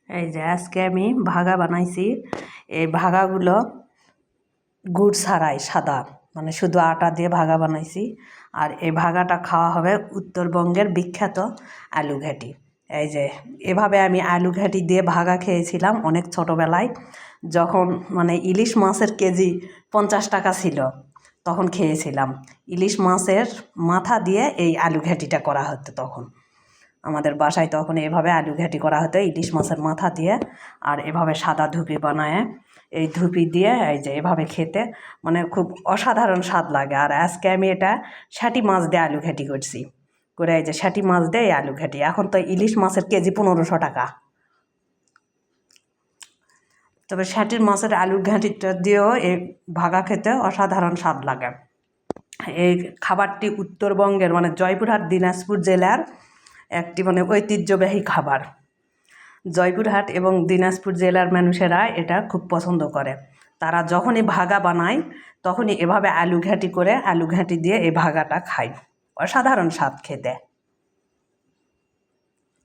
এই যে আজকে আমি ভাগা বানাইছি। এই ভাগাগুলো গুড় ছাড়াই সাদা, মানে শুধু আটা দিয়ে ভাগা বানাইছি। আর এই ভাগাটা খাওয়া হবে উত্তরবঙ্গের বিখ্যাত আলু ঘাটি। এই যে এভাবে আমি আলু ঘাটি দিয়ে ভাগা খেয়েছিলাম অনেক ছোটোবেলায়, যখন মানে ইলিশ মাছের কেজি 50 টাকা ছিল, তখন খেয়েছিলাম। ইলিশ মাছের মাথা দিয়ে এই আলু ঘাটিটা করা হতো তখন আমাদের বাসায়। তখন এভাবে আলু ঘাটি করা হতো ইলিশ মাছের মাথা দিয়ে। আর এভাবে সাদা ধুপি বানায়, এই ধুপি দিয়ে এই যে এভাবে খেতে মানে খুব অসাধারণ স্বাদ লাগে। আর আজকে আমি এটা শাটি মাছ দিয়ে আলু ঘাটি করছি, করে এই যে শাটি মাছ দিয়ে এই আলু ঘাটি। এখন তো ইলিশ মাছের কেজি 1500 টাকা, তবে শাটির মাছের আলুর ঘাঁটিটা দিয়েও এই ভাগা খেতে অসাধারণ স্বাদ লাগে। এই খাবারটি উত্তরবঙ্গের মানে জয়পুরহাট দিনাজপুর জেলার একটি মানে ঐতিহ্যবাহী খাবার। জয়পুরহাট এবং দিনাজপুর জেলার মানুষেরা এটা খুব পছন্দ করে। তারা যখনই ভাগা বানায় তখনই এভাবে আলু ঘাঁটি করে আলু ঘাঁটি দিয়ে এই ভাগাটা খায়। অসাধারণ স্বাদ খেতে।